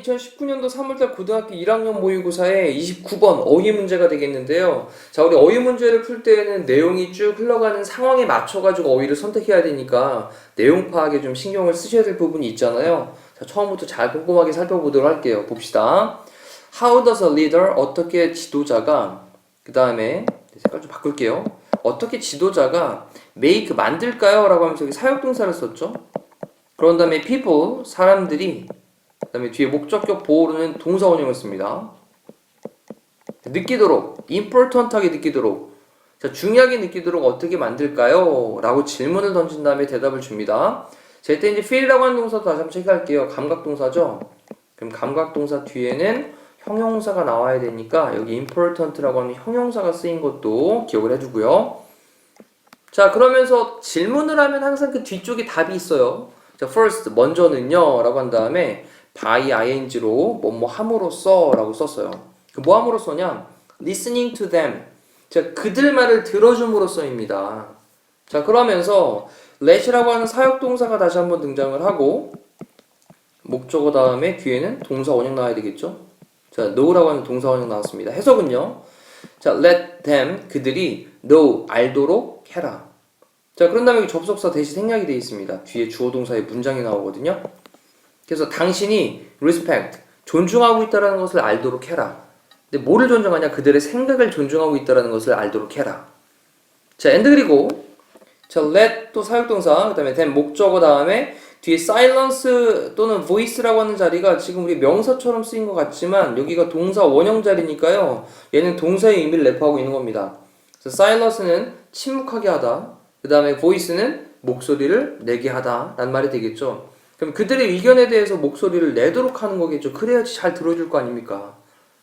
(2019년도 3월달) 고등학교 1학년 모의고사의 29번 어휘 문제가 되겠는데요. 자, 우리 어휘 문제를 풀 때에는 내용이 쭉 흘러가는 상황에 맞춰가지고 어휘를 선택해야 되니까 내용 파악에 좀 신경을 쓰셔야 될 부분이 있잖아요. 자, 처음부터 잘 꼼꼼하게 살펴보도록 할게요. 봅시다. How does a leader, 어떻게 지도자가, 그 다음에 색깔 좀 바꿀게요. 어떻게 지도자가 make, 만들까요? 라고 하면서 여기 사역동사를 썼죠. 그런 다음에 people, 사람들이, 그 다음에 뒤에 목적격 보호로는 동사 원형을 씁니다. 느끼도록, important하게 느끼도록, 자, 중요하게 느끼도록 어떻게 만들까요? 라고 질문을 던진 다음에 대답을 줍니다. 자, 이때 이제 feel이라고 하는 동사도 다시 한번 체크할게요. 감각동사죠? 그럼 감각동사 뒤에는 형용사가 나와야 되니까 여기 important라고 하는 형용사가 쓰인 것도 기억을 해두고요. 자, 그러면서 질문을 하면 항상 그 뒤쪽에 답이 있어요. 자, first, 먼저는요 라고 한 다음에 by ing로 뭐뭐 함으로써 라고 썼어요. 뭐 함으로써냐? listening to them. 자, 그들 말을 들어줌으로써입니다. 자, 그러면서 let이라고 하는 사역동사가 다시 한번 등장을 하고 목적어 다음에 뒤에는 동사 원형 나와야 되겠죠? 자, know라고 하는 동사 원형 나왔습니다. 해석은요. 자, let them, 그들이 know, 알도록 해라. 자, 그런 다음에 접속사 대시 생략이 되어 있습니다. 뒤에 주어 동사의 문장이 나오거든요. 그래서 당신이 respect, 존중하고 있다는 것을 알도록 해라. 근데 뭐를 존중하냐? 그들의 생각을 존중하고 있다는 것을 알도록 해라. 자, and 그리고 자, let 또 사역동사, 그 다음에 then 목적어 다음에 뒤에 silence 또는 voice라고 하는 자리가 지금 우리 명사처럼 쓰인 것 같지만 여기가 동사 원형 자리니까요. 얘는 동사의 의미를 내포하고 있는 겁니다. 그래서 silence는 침묵하게 하다. 그 다음에 voice는 목소리를 내게 하다 라는 말이 되겠죠. 그럼 그들의 의견에 대해서 목소리를 내도록 하는 거겠죠. 그래야지 잘 들어줄 거 아닙니까?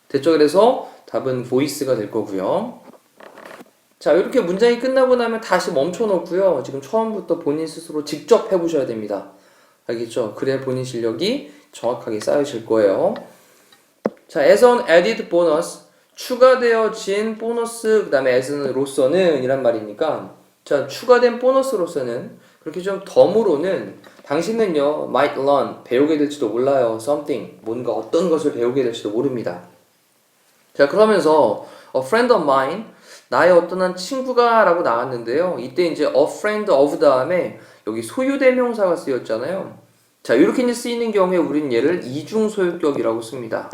됐죠? 그래서 답은 voice가 될 거고요. 자, 이렇게 문장이 끝나고 나면 다시 멈춰 놓고요. 지금 처음부터 본인 스스로 직접 해보셔야 됩니다. 알겠죠? 그래야 본인 실력이 정확하게 쌓여질 거예요. 자, as an added bonus, 추가되어진 보너스, 그 다음에 as는 로서는 이란 말이니까 자, 추가된 보너스로서는 그렇게 좀 덤으로는 당신은요 might learn, 배우게 될지도 몰라요. something, 뭔가 어떤 것을 배우게 될지도 모릅니다. 자, 그러면서 a friend of mine, 나의 어떤 한 친구가 라고 나왔는데요. 이때 이제 a friend of 다음에 여기 소유대명사가 쓰였잖아요. 자, 이렇게 이제 쓰이는 경우에 우리는 얘를 이중소유격이라고 씁니다.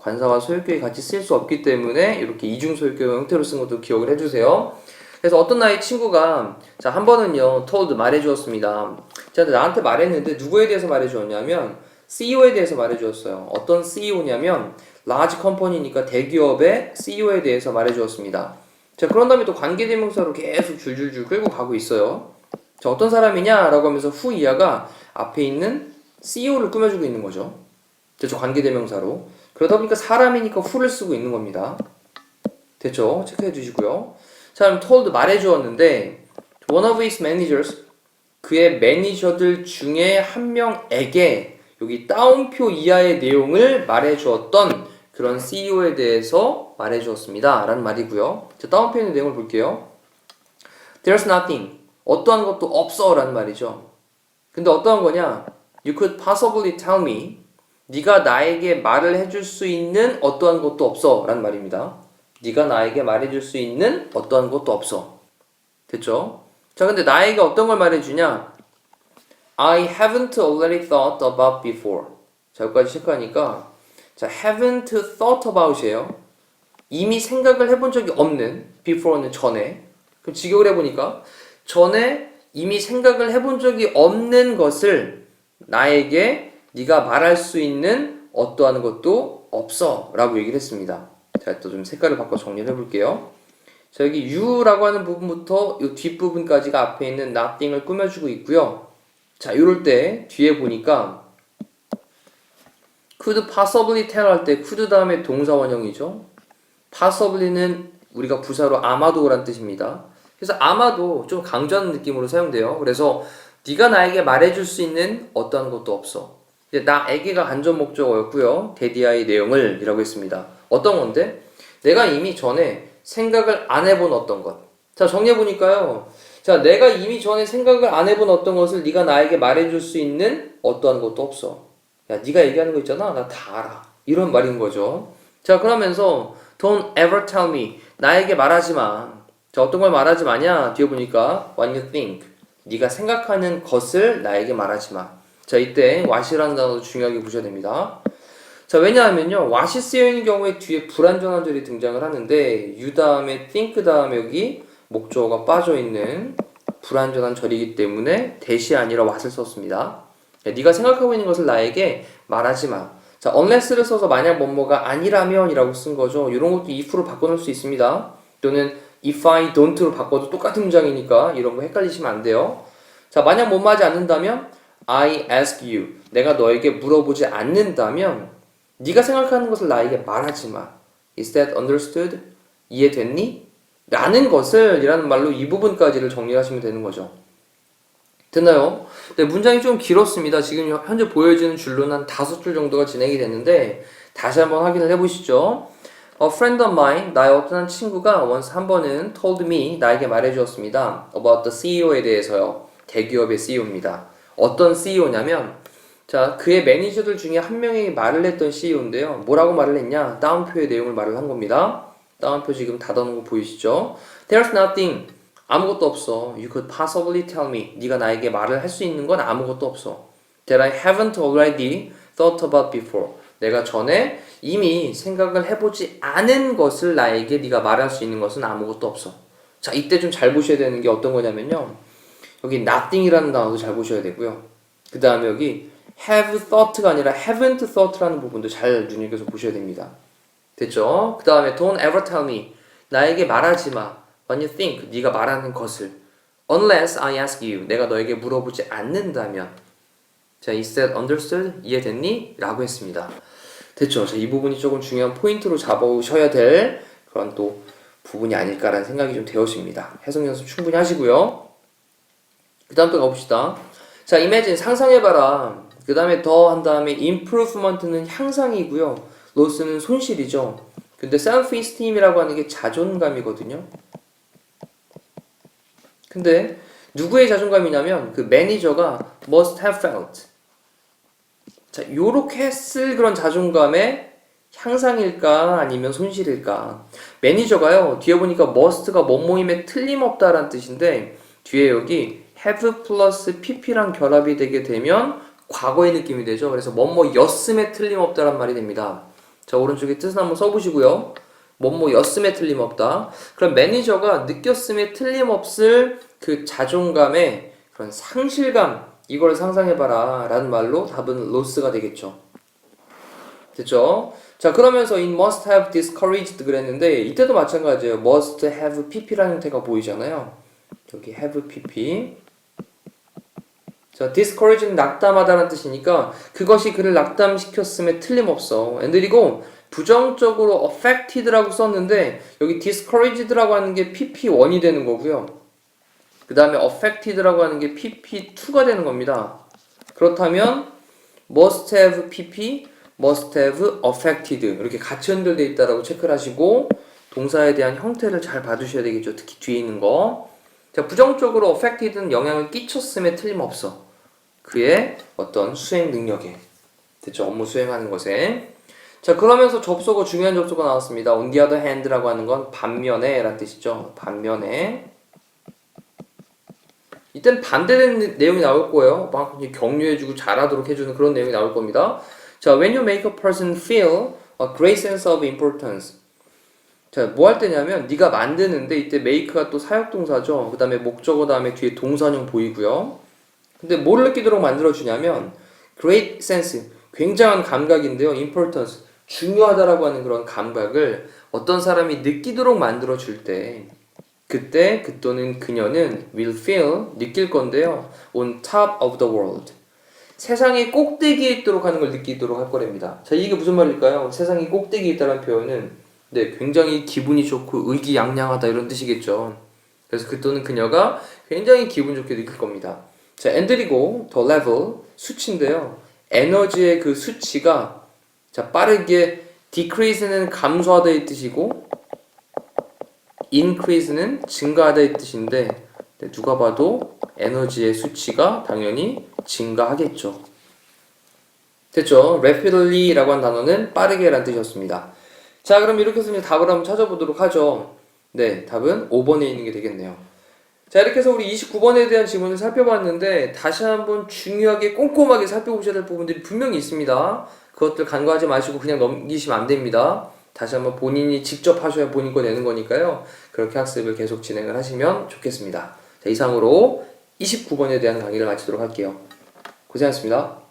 관사와 소유격이 같이 쓸 수 없기 때문에 이렇게 이중소유격 형태로 쓴 것도 기억을 해주세요. 그래서 어떤 나의 친구가 자, 한 번은요 told 말해주었습니다. 자, 나한테 말했는데 누구에 대해서 말해주었냐면 CEO에 대해서 말해주었어요. 어떤 CEO냐면 large company니까 대기업의 CEO에 대해서 말해주었습니다. 자, 그런 다음에 또 관계대명사로 계속 줄줄줄 끌고 가고 있어요. 자, 어떤 사람이냐 라고 하면서 who 이하가 앞에 있는 CEO를 꾸며주고 있는 거죠. 됐죠? 관계대명사로. 그러다 보니까 사람이니까 who를 쓰고 있는 겁니다. 됐죠? 체크해 주시고요. 자, 그럼 told 말해주었는데 one of his managers, 그의 매니저들 중에 한 명에게 여기 따옴표 이하의 내용을 말해주었던 그런 CEO에 대해서 말해주었습니다 라는 말이고요. 자, 따옴표에 있는 내용을 볼게요. There's nothing, 어떠한 것도 없어 라는 말이죠. 근데 어떠한 거냐? You could possibly tell me, 네가 나에게 말을 해줄 수 있는 어떠한 것도 없어 라는 말입니다. 네가 나에게 말해줄 수 있는 어떠한 것도 없어. 됐죠? 자, 근데 나에게 어떤 걸 말해주냐? I haven't already thought about before. 자, 여기까지 체크하니까 자, haven't thought about이에요. 이미 생각을 해본 적이 없는, before는 전에. 그럼 직역을 해보니까 전에 이미 생각을 해본 적이 없는 것을 나에게 네가 말할 수 있는 어떠한 것도 없어 라고 얘기를 했습니다. 자, 또 좀 색깔을 바꿔 정리를 해볼게요. 자, 여기 you라고 하는 부분부터 이 뒷부분까지가 앞에 있는 nothing을 꾸며주고 있고요. 자, 이럴 때 뒤에 보니까 could possibly tell 할 때 could 다음에 동사 원형이죠. possibly는 우리가 부사로 아마도란 뜻입니다. 그래서 아마도 좀 강조하는 느낌으로 사용돼요. 그래서 네가 나에게 말해줄 수 있는 어떠한 것도 없어. 이제 나에게가 간접 목적어였고요. 대디아의 내용을 이라고 했습니다. 어떤 건데? 내가 이미 전에 생각을 안 해본 어떤 것. 자, 정리해보니까요. 자, 내가 이미 전에 생각을 안 해본 어떤 것을 네가 나에게 말해줄 수 있는 어떠한 것도 없어. 야, 네가 얘기하는 거 있잖아. 나 다 알아. 이런 말인 거죠. 자, 그러면서 Don't ever tell me. 나에게 말하지 마. 자, 어떤 걸 말하지 마냐? 뒤에 보니까 What you think. 네가 생각하는 것을 나에게 말하지 마. 자, 이때 what이라는 단어도 중요하게 보셔야 됩니다. 자, 왜냐하면요. what이 쓰여있는 경우에 뒤에 불완전한 절이 등장을 하는데 you 다음에 think 다음에 여기 목적어가 빠져있는 불완전한 절이기 때문에 대시 아니라 what을 썼습니다. 야, 네가 생각하고 있는 것을 나에게 말하지 마. 자, unless를 써서 만약 뭐뭐가 아니라면 이라고 쓴 거죠. 이런 것도 if로 바꿔놓을 수 있습니다. 또는 if I don't로 바꿔도 똑같은 문장이니까 이런 거 헷갈리시면 안 돼요. 자, 만약 뭐뭐 하지 않는다면 I ask you. 내가 너에게 물어보지 않는다면 네가 생각하는 것을 나에게 말하지 마. Is that understood? 이해됐니? 라는 것을 이라는 말로 이 부분까지를 정리하시면 되는 거죠. 됐나요? 네, 문장이 좀 길었습니다. 지금 현재 보여지는 줄로는 한 5줄 정도가 진행이 됐는데 다시 한번 확인을 해보시죠. A friend of mine, 나의 어떤 친구가 once 한 번은 told me, 나에게 말해주었습니다. About the CEO에 대해서요. 대기업의 CEO입니다. 어떤 CEO냐면 자, 그의 매니저들 중에 한 명이 말을 했던 CEO인데요. 뭐라고 말을 했냐? 다운표의 내용을 말을 한 겁니다. 다운표 지금 닫아놓은 거 보이시죠? There's nothing. 아무것도 없어. You could possibly tell me. 네가 나에게 말을 할 수 있는 건 아무것도 없어. That I haven't already thought about before. 내가 전에 이미 생각을 해보지 않은 것을 나에게 네가 말할 수 있는 것은 아무것도 없어. 자, 이때 좀 잘 보셔야 되는 게 어떤 거냐면요. 여기 nothing이라는 단어도 잘 보셔야 되고요. 그 다음에 여기 have thought가 아니라 haven't thought라는 부분도 잘 눈여겨서 보셔야 됩니다. 됐죠? 그 다음에 don't ever tell me. 나에게 말하지 마. What you think. 네가 말하는 것을. Unless I ask you. 내가 너에게 물어보지 않는다면. 자, is that understood? 이해됐니? 라고 했습니다. 됐죠? 자, 이 부분이 조금 중요한 포인트로 잡으셔야 될 그런 또 부분이 아닐까라는 생각이 좀 되었습니다. 해석 연습 충분히 하시고요. 그 다음 또 가봅시다. 자, imagine 상상해봐라. 그 다음에 더 한 다음에 improvement는 향상이고요. loss는 손실이죠. 근데 self-esteem이라고 하는 게 자존감이거든요. 근데 누구의 자존감이냐면 그 매니저가 must have felt. 자, 요렇게 했을 그런 자존감의 향상일까 아니면 손실일까? 매니저가요. 뒤에 보니까 must가 뭐뭐임에 틀림없다라는 뜻인데 뒤에 여기 have 플러스 pp랑 결합이 되게 되면 과거의 느낌이 되죠. 그래서 뭐뭐였음에 틀림없다란 말이 됩니다. 자, 오른쪽에 뜻은 한번 써보시고요. 뭐뭐였음에 틀림없다. 그럼 매니저가 느꼈음에 틀림없을 그 자존감의 그런 상실감, 이걸 상상해봐라 라는 말로 답은 loss가 되겠죠. 됐죠? 자, 그러면서 in must have discouraged 그랬는데 이때도 마찬가지예요. must have pp라는 형태가 보이잖아요. 여기 have pp. 자, discourage는 낙담하다라는 뜻이니까 그것이 그를 낙담시켰음에 틀림없어. 그리고 부정적으로 affected라고 썼는데 여기 discouraged라고 하는 게 pp1이 되는 거고요. 그 다음에 affected라고 하는 게 pp2가 되는 겁니다. 그렇다면 must have pp, must have affected 이렇게 같이 연결되어 있다라고 체크를 하시고 동사에 대한 형태를 잘 봐주셔야 되겠죠. 특히 뒤에 있는 거. 자, 부정적으로 affected는 영향을 끼쳤음에 틀림없어. 그의 어떤 수행 능력에. 됐죠? 업무 수행하는 것에. 자, 그러면서 접속어, 중요한 접속어 나왔습니다. on the other hand라고 하는 건 반면에 라는 뜻이죠. 반면에. 이땐 반대되는 내용이 나올 거예요. 막 격려해주고 잘하도록 해주는 그런 내용이 나올 겁니다. 자, when you make a person feel a great sense of importance. 자, 뭐 할 때냐면 네가 만드는데 이때 make가 또 사역동사죠. 그 다음에 목적어 다음에 뒤에 동사형 보이고요. 근데 뭘 느끼도록 만들어주냐면 great sense, 굉장한 감각인데요. importance, 중요하다라고 하는 그런 감각을 어떤 사람이 느끼도록 만들어줄 때 그때 그 또는 그녀는 will feel, 느낄 건데요. on top of the world. 세상의 꼭대기에 있도록 하는 걸 느끼도록 할 거랍니다. 자, 이게 무슨 말일까요? 세상의 꼭대기에 있다는 표현은 네, 굉장히 기분이 좋고 의기양양하다 이런 뜻이겠죠. 그래서 그 또는 그녀가 굉장히 기분 좋게 느낄 겁니다. 자, and리고 the level, 수치인데요. 에너지의 그 수치가 자, 빠르게 decrease는 감소하다의 뜻이고 increase는 증가하다 이 뜻인데 누가 봐도 에너지의 수치가 당연히 증가하겠죠. 됐죠? rapidly라고 한 단어는 빠르게라는 뜻이었습니다. 자, 그럼 이렇게 해서 이제 답을 한번 찾아보도록 하죠. 네, 답은 5번에 있는 게 되겠네요. 자, 이렇게 해서 우리 29번에 대한 지문을 살펴봤는데 다시 한번 중요하게 꼼꼼하게 살펴보셔야 될 부분들이 분명히 있습니다. 그것들 간과하지 마시고 그냥 넘기시면 안 됩니다. 다시 한번 본인이 직접 하셔야 본인 거 내는 거니까요. 그렇게 학습을 계속 진행을 하시면 좋겠습니다. 자, 이상으로 29번에 대한 강의를 마치도록 할게요. 고생하셨습니다.